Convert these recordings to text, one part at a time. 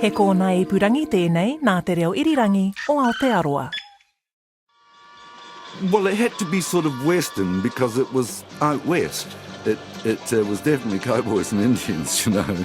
He kōna I purangi tēnei nā te reo irirangi o Aotearoa. Well, it had to be sort of Western because it was out west. It was definitely cowboys and Indians, you know.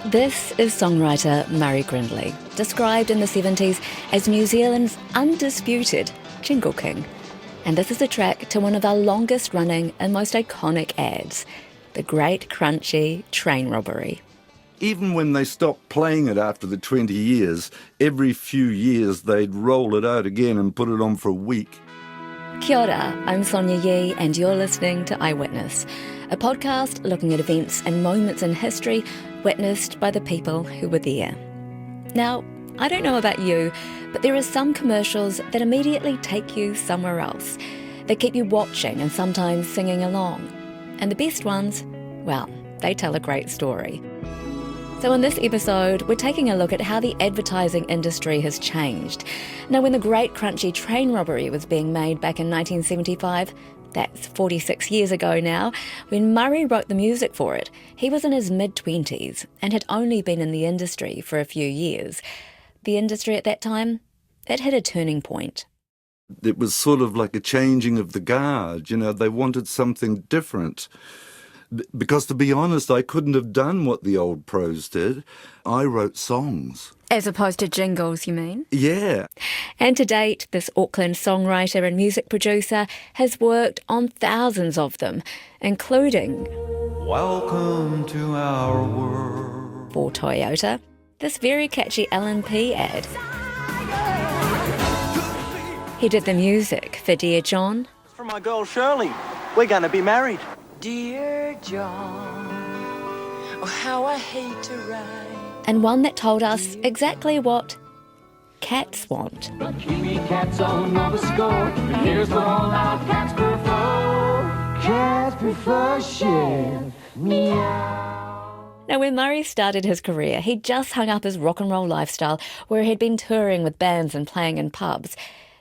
This is songwriter Murray Grindley, described in the 70s as New Zealand's undisputed jingle king. And this is a track to one of our longest running and most iconic ads, the Great Crunchie Train Robbery. Even when they stopped playing it after the 20 years, every few years they'd roll it out again and put it on for a week. Kia ora, I'm Sonia Yee and you're listening to Eyewitness, a podcast looking at events and moments in history witnessed by the people who were there. Now, I don't know about you, but there are some commercials that immediately take you somewhere else. They keep you watching and sometimes singing along. And the best ones, well, they tell a great story. So in this episode, we're taking a look at how the advertising industry has changed. Now, when the Great Crunchie Train Robbery was being made back in 1975, that's 46 years ago now, when Murray wrote the music for it, he was in his mid-20s and had only been in the industry for a few years. The industry at that time, it hit a turning point. It was sort of like a changing of the guard, you know, they wanted something different. Because to be honest, I couldn't have done what the old pros did. I wrote songs. As opposed to jingles, you mean? Yeah. And to date, this Auckland songwriter and music producer has worked on thousands of them, including Welcome to our world. For Toyota, this very catchy L&P ad. He did the music for Dear John. For my girl Shirley, we're going to be married. Dear John, oh how I hate to write. And one that told us exactly what cats want. But Kiwi cats all know the score. And here's what all our cats prefer. Cats prefer shit. Meow. Now, when Murray started his career, he'd just hung up his rock and roll lifestyle, where he'd been touring with bands and playing in pubs,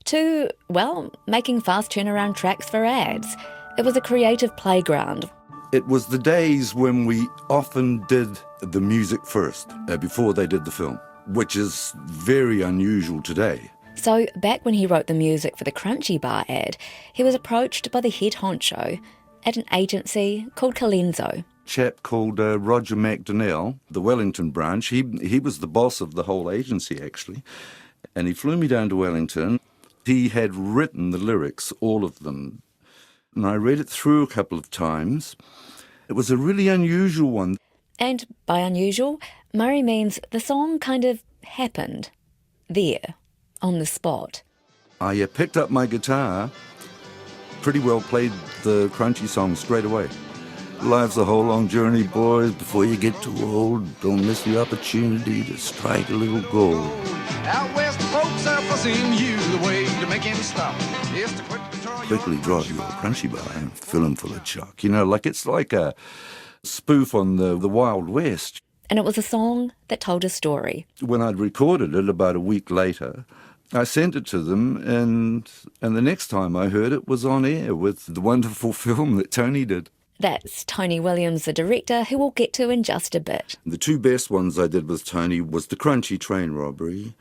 to, well, making fast turnaround tracks for ads. It was a creative playground. It was the days when we often did the music first, before they did the film, which is very unusual today. So back when he wrote the music for the Crunchy Bar ad, he was approached by the head honcho at an agency called Colenso. Chap called Roger McDonnell, the Wellington branch. He was the boss of the whole agency, actually. And he flew me down to Wellington. He had written the lyrics, all of them. And I read it through a couple of times. It was a really unusual one. And by unusual, Murray means the song kind of happened there, on the spot. I picked up my guitar, pretty well played the Crunchy song straight away. Life's a whole long journey, boys, before you get too old. Don't miss the opportunity to strike a little gold. Out west, folks are fussing you. The way to make him stop is to quickly drive you to a Crunchy Bar and fill him full of chuck. You know, like it's like a spoof on the Wild West. And it was a song that told a story. When I'd recorded it about a week later, I sent it to them, and the next time I heard it was on air with the wonderful film that Tony did. That's Tony Williams, the director, who we'll get to in just a bit. The two best ones I did with Tony was the Crunchie Train Robbery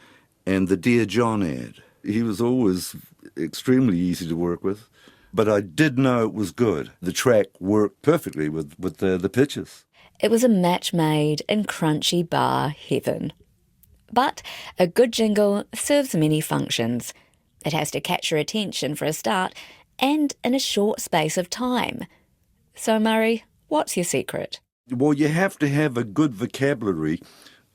and the Dear John ad. He was always extremely easy to work with, but I did know it was good. The track worked perfectly with the pitches. It was a match made in Crunchy Bar heaven. But a good jingle serves many functions. It has to catch your attention for a start, and in a short space of time. So, Murray, what's your secret? Well, you have to have a good vocabulary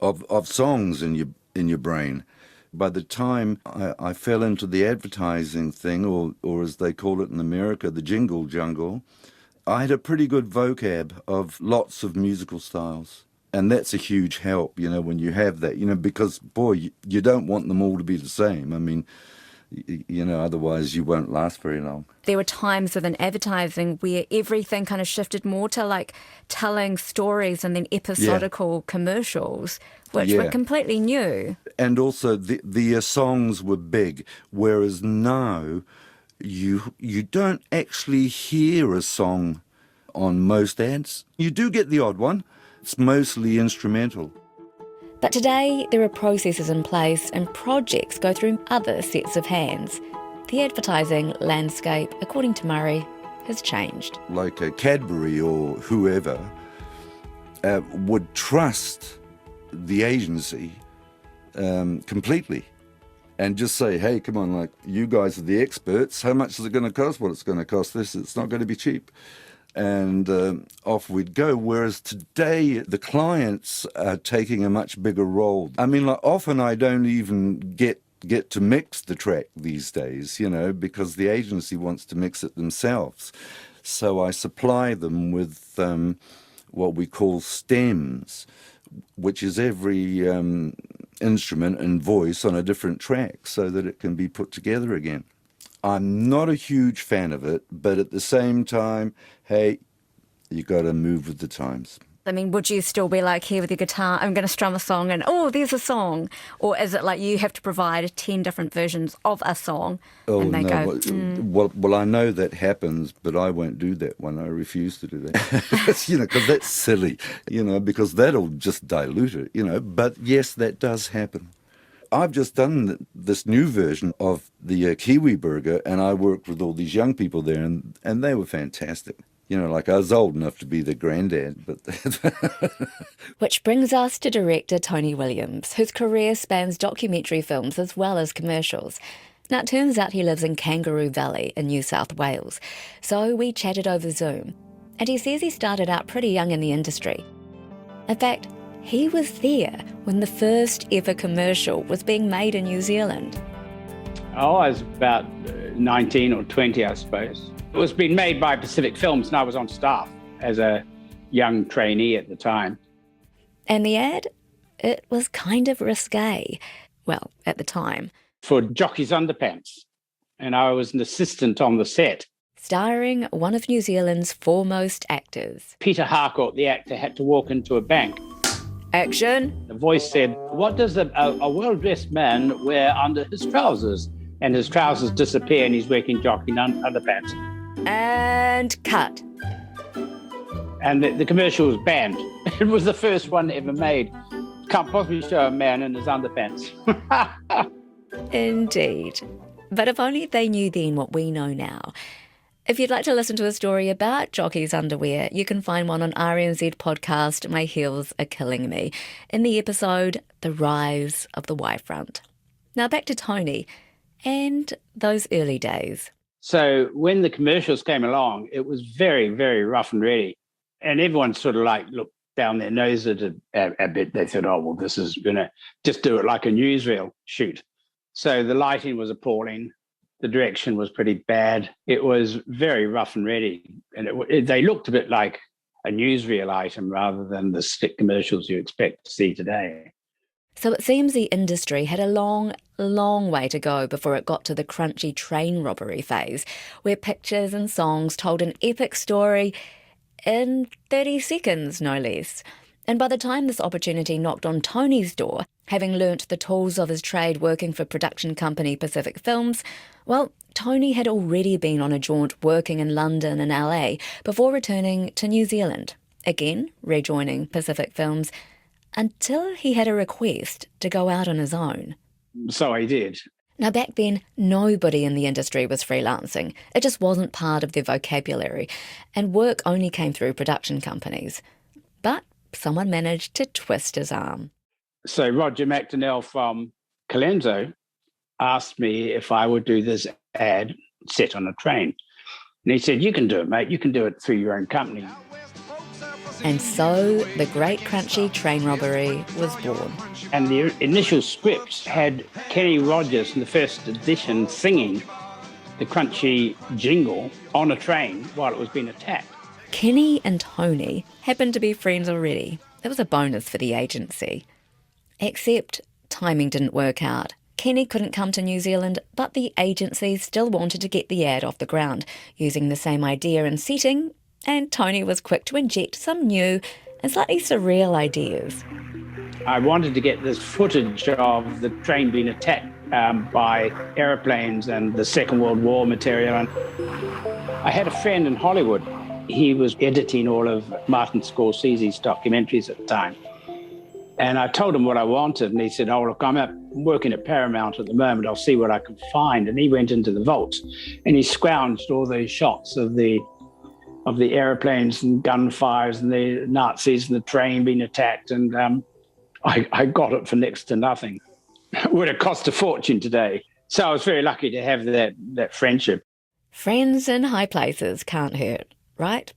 of songs in your brain. By the time I fell into the advertising thing, or as they call it in America, the jingle jungle, I had a pretty good vocab of lots of musical styles. And that's a huge help, you know, when you have that, you know, because, boy, you don't want them all to be the same. I mean, you know, otherwise you won't last very long. There were times within advertising where everything kind of shifted more to like telling stories and then episodical commercials, which were completely new. And also the songs were big, whereas now you don't actually hear a song on most ads. You do get the odd one. It's mostly instrumental. But today, there are processes in place and projects go through other sets of hands. The advertising landscape, according to Murray, has changed. Like a Cadbury or whoever would trust the agency completely and just say, hey, come on, like, you guys are the experts. How much is it going to cost? Well, it's going to cost this. It's not going to be cheap. And off we'd go. Whereas today, the clients are taking a much bigger role. I mean, like, often I don't even get to mix the track these days, you know, because the agency wants to mix it themselves. So I supply them with what we call stems, which is every instrument and voice on a different track so that it can be put together again. I'm not a huge fan of it, but at the same time, hey, you got to move with the times. I mean, would you still be like, here with your guitar, I'm going to strum a song and, oh, there's a song? Or is it like you have to provide 10 different versions of a song and they go, Well, I know that happens, but I won't do that one. I refuse to do that. You know, because that's silly, you know, because that'll just dilute it, you know. But yes, that does happen. I've just done this new version of the Kiwi Burger, and I worked with all these young people there, and they were fantastic. You know, like, I was old enough to be the granddad, but... Which brings us to director Tony Williams, whose career spans documentary films as well as commercials. Now, it turns out he lives in Kangaroo Valley in New South Wales, so we chatted over Zoom, and he says he started out pretty young in the industry. In fact, he was there when the first ever commercial was being made in New Zealand. Oh, I was about 19 or 20, I suppose. It was being made by Pacific Films, and I was on staff as a young trainee at the time. And the ad? It was kind of risque. Well, at the time. For Jockey's Underpants. And I was an assistant on the set. Starring one of New Zealand's foremost actors. Peter Harcourt, the actor, had to walk into a bank. Action. The voice said, what does a well-dressed man wear under his trousers? And his trousers disappear and he's wearing Jockey Underpants. And cut. And the commercial was banned. It was the first one ever made. Can't possibly show a man in his underpants. Indeed. But if only they knew then what we know now. If you'd like to listen to a story about jockeys' underwear, you can find one on RNZ podcast My Heels Are Killing Me, in the episode The Rise of the Y-Front. Now back to Tony and those early days. So when the commercials came along, it was very, very rough and ready. And everyone sort of like looked down their nose at it a bit. They said, oh, well, this is going to just do it like a newsreel shoot. So the lighting was appalling. The direction was pretty bad. It was very rough and ready. And they looked a bit like a newsreel item rather than the slick commercials you expect to see today. So it seems the industry had a long, long way to go before it got to the Crunchie Train Robbery phase, where pictures and songs told an epic story in 30 seconds, no less. And by the time this opportunity knocked on Tony's door, having learnt the tools of his trade working for production company Pacific Films, well, Tony had already been on a jaunt working in London and LA before returning to New Zealand, again rejoining Pacific Films, until he had a request to go out on his own. So I did. Now, back then, nobody in the industry was freelancing. It just wasn't part of their vocabulary, and work only came through production companies. But someone managed to twist his arm. So Roger McDonnell from Colenso asked me if I would do this ad set on a train. And he said, you can do it, mate. You can do it through your own company. And so the Great Crunchie Train Robbery was born. And the initial script had Kenny Rogers in the first edition singing the Crunchie jingle on a train while it was being attacked. Kenny and Tony happened to be friends already. It was a bonus for the agency. Except timing didn't work out. Kenny couldn't come to New Zealand, but the agency still wanted to get the ad off the ground, using the same idea and setting, and Tony was quick to inject some new and slightly surreal ideas. I wanted to get this footage of the train being attacked by aeroplanes and the Second World War material. And I had a friend in Hollywood. He was editing all of Martin Scorsese's documentaries at the time. And I told him what I wanted, and he said, oh, look, I'm working at Paramount at the moment. I'll see what I can find. And he went into the vaults, and he scrounged all these shots of the airplanes and gunfires and the Nazis and the train being attacked. And I got it for next to nothing. It would have cost a fortune today. So I was very lucky to have that friendship. Friends in high places can't hurt, right?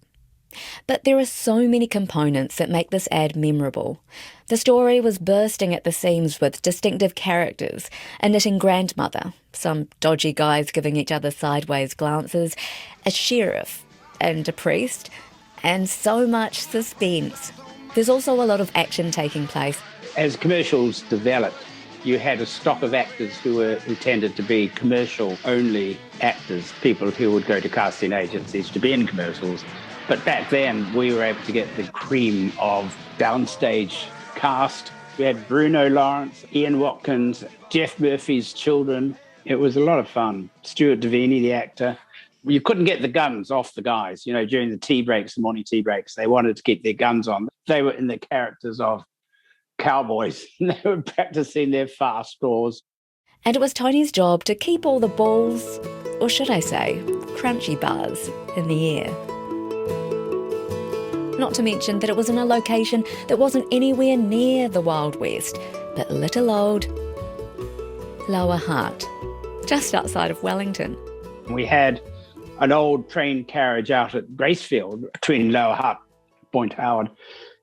But there are so many components that make this ad memorable. The story was bursting at the seams with distinctive characters, a knitting grandmother, some dodgy guys giving each other sideways glances, a sheriff and a priest, and so much suspense. There's also a lot of action taking place. As commercials developed, you had a stock of actors who were intended to be commercial-only actors, people who would go to casting agencies to be in commercials. But back then, we were able to get the cream of downstage cast. We had Bruno Lawrence, Ian Watkins, Jeff Murphy's children. It was a lot of fun. Stuart Devaney, the actor. You couldn't get the guns off the guys, during the tea breaks, the morning tea breaks. They wanted to keep their guns on. They were in the characters of cowboys. They were practicing their fast draws. And it was Tony's job to keep all the balls, or should I say, crunchy bars, in the air. Not to mention that it was in a location that wasn't anywhere near the Wild West, but little old Lower Hutt, just outside of Wellington. We had an old train carriage out at Gracefield between Lower Hutt and Point Howard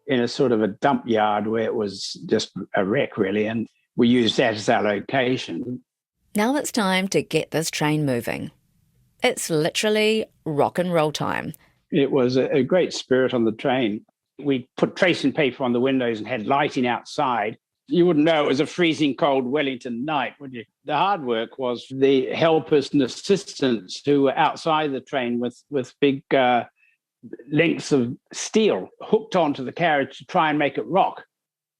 in a sort of a dump yard where it was just a wreck, really, and we used that as our location. Now it's time to get this train moving. It's literally rock and roll time. It was a great spirit on the train. We put tracing paper on the windows and had lighting outside. You wouldn't know it was a freezing cold Wellington night, would you? The hard work was the helpers and assistants who were outside the train with big lengths of steel hooked onto the carriage to try and make it rock.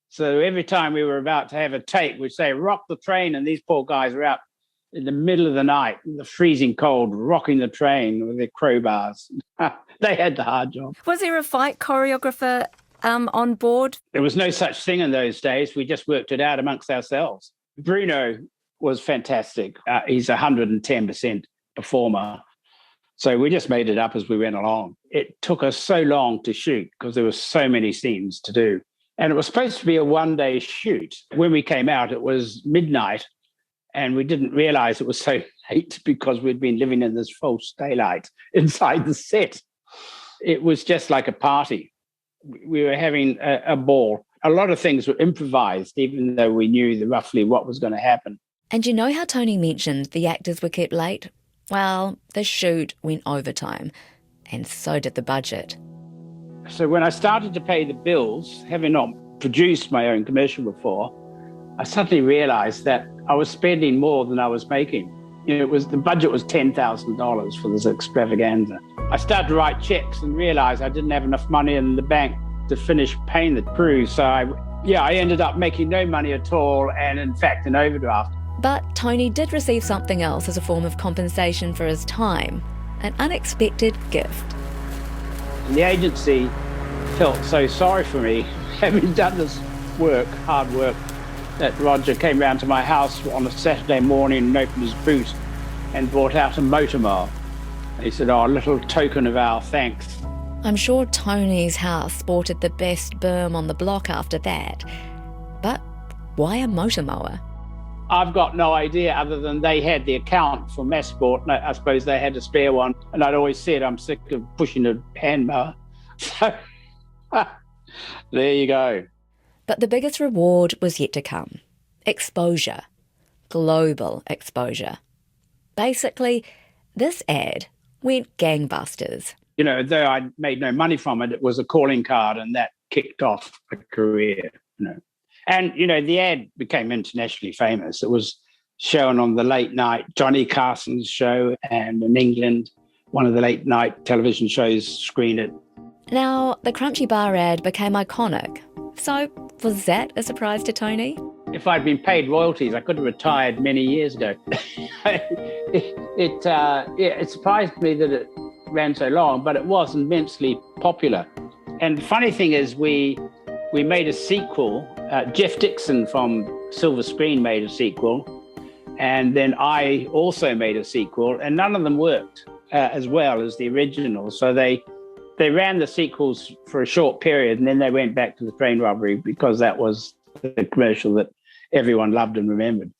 So every time we were about to have a take, we'd say, rock the train, and these poor guys were out in the middle of the night, in the freezing cold, rocking the train with their crowbars. They had the hard job. Was there a fight choreographer on board? There was no such thing in those days. We just worked it out amongst ourselves. Bruno was fantastic. He's 110% performer. So we just made it up as we went along. It took us so long to shoot because there were so many scenes to do. And it was supposed to be a one-day shoot. When we came out, it was midnight, and we didn't realize it was so late because we'd been living in this false daylight inside the set. It was just like a party. We were having a ball. A lot of things were improvised, even though we knew roughly what was going to happen. And you know how Tony mentioned the actors were kept late? Well, the shoot went overtime, and so did the budget. So when I started to pay the bills, having not produced my own commercial before, I suddenly realized that I was spending more than I was making. The budget was $10,000 for this extravaganza. I started to write checks and realized I didn't have enough money in the bank to finish paying the crew. So I ended up making no money at all, and in fact, an overdraft. But Tony did receive something else as a form of compensation for his time, an unexpected gift. The agency felt so sorry for me, having done this hard work, that Roger came round to my house on a Saturday morning and opened his boot and brought out a motor mower. He said, a little token of our thanks. I'm sure Tony's house sported the best berm on the block after that. But why a motor mower? I've got no idea other than they had the account for Massport, and I suppose they had a spare one. And I'd always said I'm sick of pushing a hand mower. So there you go. But the biggest reward was yet to come. Exposure. Global exposure. Basically, this ad went gangbusters. Though I made no money from it, it was a calling card, and that kicked off a career. And, the ad became internationally famous. It was shown on the late night Johnny Carson's show, and in England, one of the late night television shows screened it. Now, the Crunchy Bar ad became iconic. So, was that a surprise to Tony? If I'd been paid royalties, I could have retired many years ago. It surprised me that it ran so long, but it was immensely popular. And the funny thing is, we made a sequel Jeff Dixon from Silver Screen made a sequel, and then I also made a sequel, and none of them worked as well as the original. So they ran the sequels for a short period, and then they went back to the train robbery because that was the commercial that everyone loved and remembered.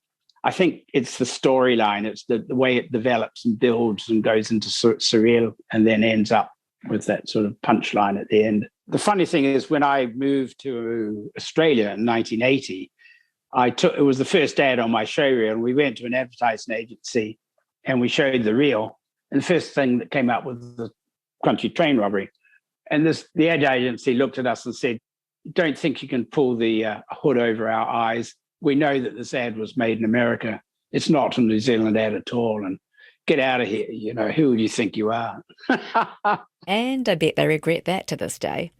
I think it's the storyline, it's the way it develops and builds and goes into surreal and then ends up with that sort of punchline at the end. The funny thing is, when I moved to Australia in 1980, it was the first ad on my show reel, and we went to an advertising agency and we showed the reel. And the first thing that came up was the Crunchie Train Robbery. And the ad agency looked at us and said, "Don't think you can pull the hood over our eyes. We know that this ad was made in America. It's not a New Zealand ad at all. And get out of here. You know, who do you think you are?" And I bet they regret that to this day.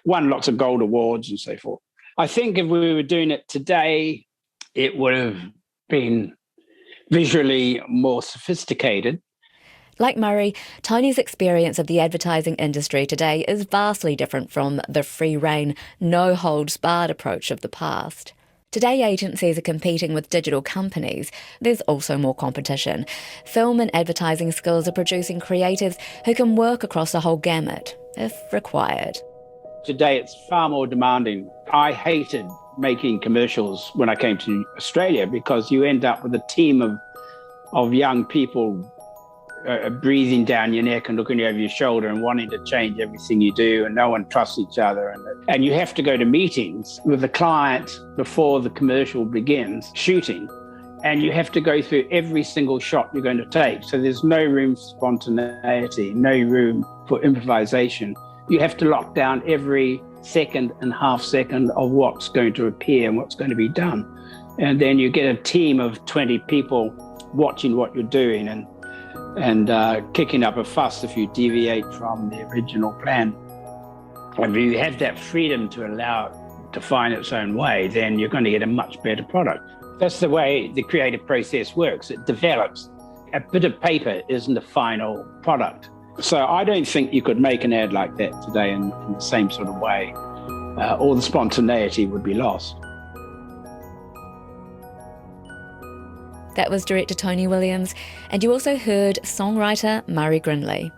Won lots of gold awards and so forth. I think if we were doing it today, it would have been visually more sophisticated. Like Murray, Tony's experience of the advertising industry today is vastly different from the free-rein, no-holds-barred approach of the past. Today, agencies are competing with digital companies. There's also more competition. Film and advertising skills are producing creatives who can work across the whole gamut, if required. Today, it's far more demanding. I hated making commercials when I came to Australia because you end up with a team of young people breathing down your neck and looking over your shoulder and wanting to change everything you do, and no one trusts each other. And you have to go to meetings with the client before the commercial begins shooting, and you have to go through every single shot you're going to take. So there's no room for spontaneity, no room for improvisation. You have to lock down every second and half second of what's going to appear and what's going to be done. And then you get a team of 20 people watching what you're doing and kicking up a fuss if you deviate from the original plan. If you have that freedom to allow it to find its own way, then you're going to get a much better product. That's the way the creative process works. It develops. A bit of paper isn't the final product. So I don't think you could make an ad like that today in the same sort of way. All the spontaneity would be lost. That was director Tony Williams, and you also heard songwriter Murray Grinley.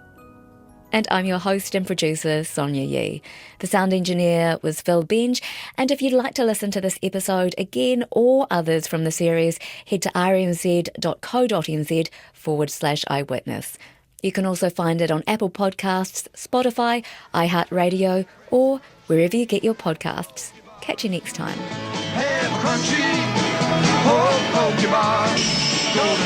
And I'm your host and producer, Sonia Yee. The sound engineer was Phil Benj, and if you'd like to listen to this episode again or others from the series, head to rnz.co.nz/eyewitness. You can also find it on Apple Podcasts, Spotify, iHeartRadio, or wherever you get your podcasts. Catch you next time. Have a crunchy, Pokemon. Go to